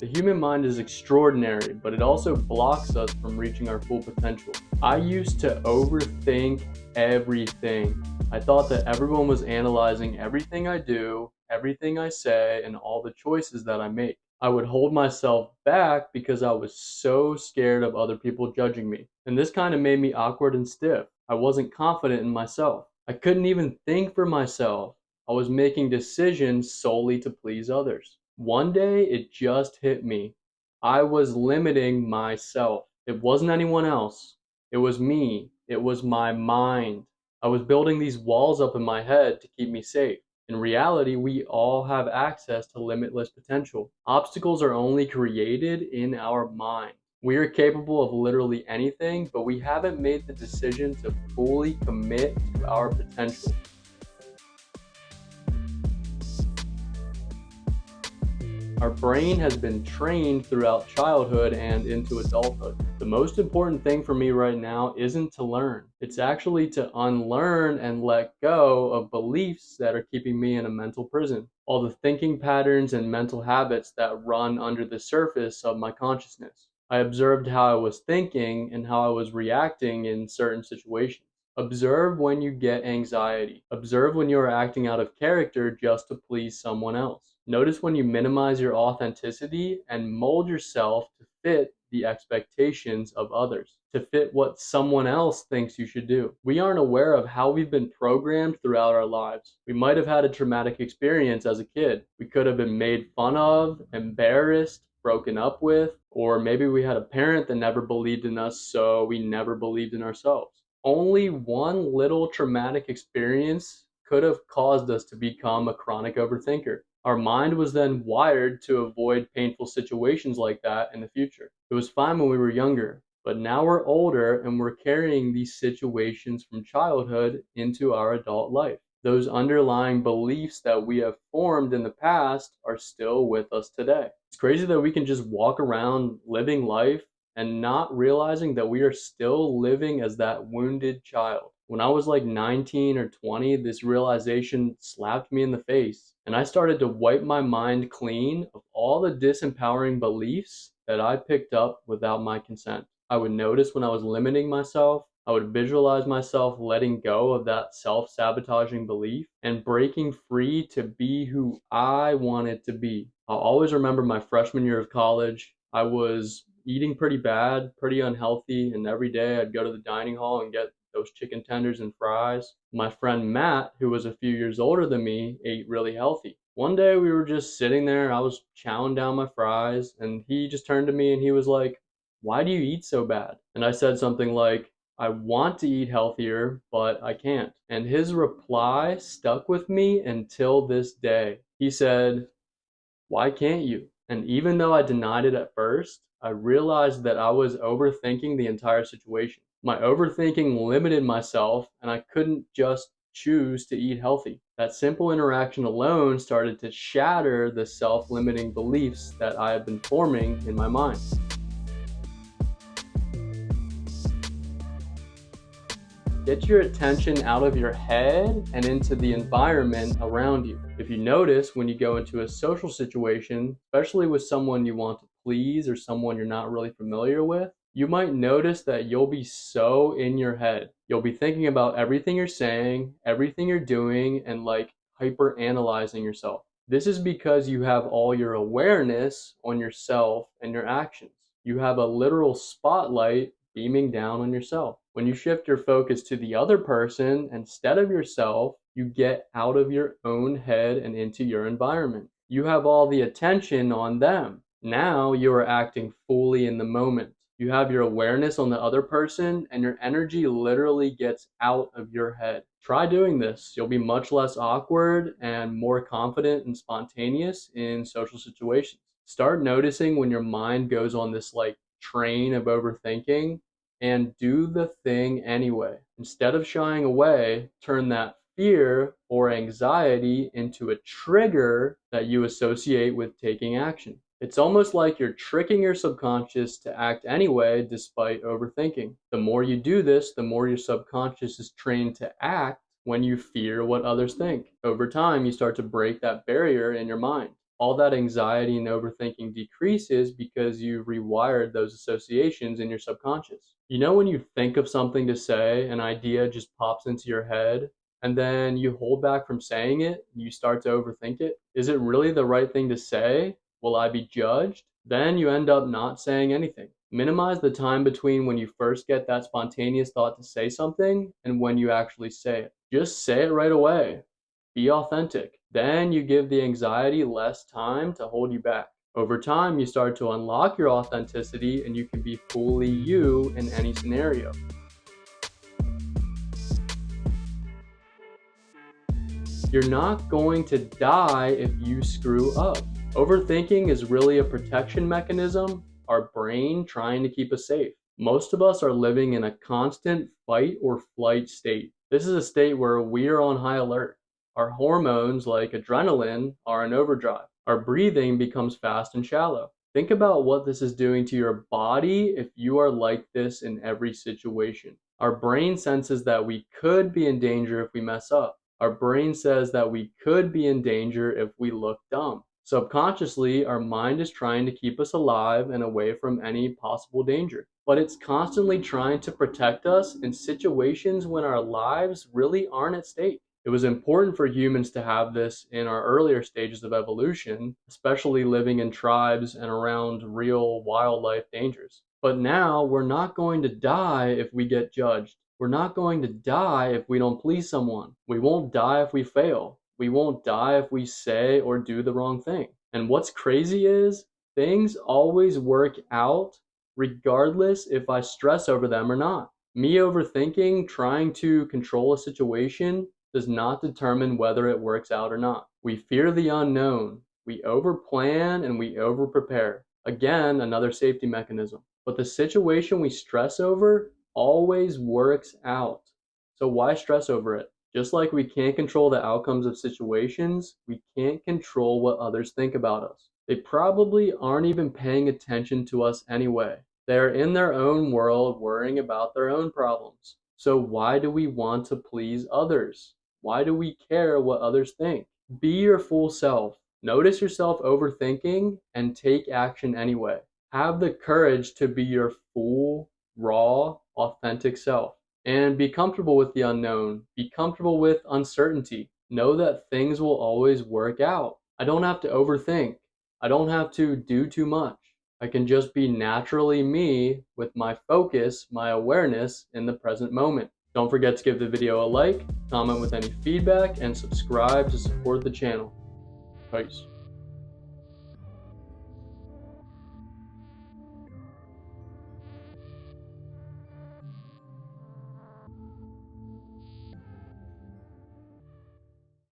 The human mind is extraordinary, but it also blocks us from reaching our full potential. I used to overthink everything. I thought that everyone was analyzing everything I do, everything I say, and all the choices that I make. I would hold myself back because I was so scared of other people judging me. And this kind of made me awkward and stiff. I wasn't confident in myself. I couldn't even think for myself. I was making decisions solely to please others. One day it just hit me. I was limiting myself. It wasn't anyone else. It was me. It was my mind. I was building these walls up in my head to keep me safe. In reality, we all have access to limitless potential. Obstacles are only created in our mind. We are capable of literally anything, but we haven't made the decision to fully commit to our potential. Our brain has been trained throughout childhood and into adulthood. The most important thing for me right now isn't to learn. It's actually to unlearn and let go of beliefs that are keeping me in a mental prison. All the thinking patterns and mental habits that run under the surface of my consciousness. I observed how I was thinking and how I was reacting in certain situations. Observe when you get anxiety. Observe when you are acting out of character just to please someone else. Notice when you minimize your authenticity and mold yourself to fit the expectations of others, to fit what someone else thinks you should do. We aren't aware of how we've been programmed throughout our lives. We might have had a traumatic experience as a kid. We could have been made fun of, embarrassed, broken up with, or maybe we had a parent that never believed in us, so we never believed in ourselves. Only one little traumatic experience could have caused us to become a chronic overthinker. Our mind was then wired to avoid painful situations like that in the future. It was fine when we were younger, but now we're older and we're carrying these situations from childhood into our adult life. Those underlying beliefs that we have formed in the past are still with us today. It's crazy that we can just walk around living life and not realizing that we are still living as that wounded child. When I was like 19 or 20, this realization slapped me in the face, and I started to wipe my mind clean of all the disempowering beliefs that I picked up without my consent. I would notice when I was limiting myself. I would visualize myself letting go of that self-sabotaging belief and breaking free to be who I wanted to be. I'll always remember my freshman year of college. I was eating pretty bad, pretty unhealthy, and every day I'd go to the dining hall and get those chicken tenders and fries. My friend Matt, who was a few years older than me, ate really healthy. One day we were just sitting there, I was chowing down my fries, and he just turned to me and he was like, "Why do you eat so bad?" And I said something like, "I want to eat healthier, but I can't." And his reply stuck with me until this day. He said, "Why can't you?" And even though I denied it at first, I realized that I was overthinking the entire situation. My overthinking limited myself, and I couldn't just choose to eat healthy. That simple interaction alone started to shatter the self limiting beliefs that I had been forming in my mind. Get your attention out of your head and into the environment around you. If you notice when you go into a social situation, especially with someone you want to please or someone you're not really familiar with, you might notice that you'll be so in your head. You'll be thinking about everything you're saying, everything you're doing, and like hyper analyzing yourself. This is because you have all your awareness on yourself and your actions. You have a literal spotlight beaming down on yourself. When you shift your focus to the other person instead of yourself, you get out of your own head and into your environment. You have all the attention on them. Now you are acting fully in the moment. You have your awareness on the other person, and your energy literally gets out of your head. Try doing this. You'll be much less awkward and more confident and spontaneous in social situations. Start noticing when your mind goes on this like train of overthinking and do the thing anyway. Instead of shying away, turn that fear or anxiety into a trigger that you associate with taking action. It's almost like you're tricking your subconscious to act anyway despite overthinking. The more you do this, the more your subconscious is trained to act when you fear what others think. Over time, you start to break that barrier in your mind. all that anxiety and overthinking decreases because you rewired those associations in your subconscious. You know, when you think of something to say, an idea just pops into your head, and then you hold back from saying it, you start to overthink it. Is it really the right thing to say? Will I be judged? Then you end up not saying anything. Minimize the time between when you first get that spontaneous thought to say something and when you actually say it. Just say it right away. Be authentic. Then you give the anxiety less time to hold you back. Over time, you start to unlock your authenticity and you can be fully you in any scenario. You're not going to die if you screw up. Overthinking is really a protection mechanism, our brain trying to keep us safe. Most of us are living in a constant fight or flight state. This is a state where we are on high alert. Our hormones, like adrenaline, are in overdrive. Our breathing becomes fast and shallow. Think about what this is doing to your body if you are like this in every situation. Our brain senses that we could be in danger if we mess up. Our brain says that we could be in danger if we look dumb. Subconsciously, our mind is trying to keep us alive and away from any possible danger. But it's constantly trying to protect us in situations when our lives really aren't at stake. It was important for humans to have this in our earlier stages of evolution, especially living in tribes and around real wildlife dangers. But now we're not going to die if we get judged. We're not going to die if we don't please someone. We won't die if we fail. We won't die if we say or do the wrong thing. And what's crazy is things always work out regardless if I stress over them or not. Me overthinking, trying to control a situation, does not determine whether it works out or not. We fear the unknown. We overplan and we overprepare. Again, another safety mechanism. But the situation we stress over always works out. So why stress over it? Just like we can't control the outcomes of situations, we can't control what others think about us. They probably aren't even paying attention to us anyway. They're in their own world worrying about their own problems. So why do we want to please others? Why do we care what others think? Be your full self. Notice yourself overthinking and take action anyway. Have the courage to be your full, raw, authentic self. And be comfortable with the unknown. Be comfortable with uncertainty. Know that things will always work out. I don't have to overthink. I don't have to do too much. I can just be naturally me with my focus, my awareness in the present moment. Don't forget to give the video a like, comment with any feedback, and subscribe to support the channel. Peace.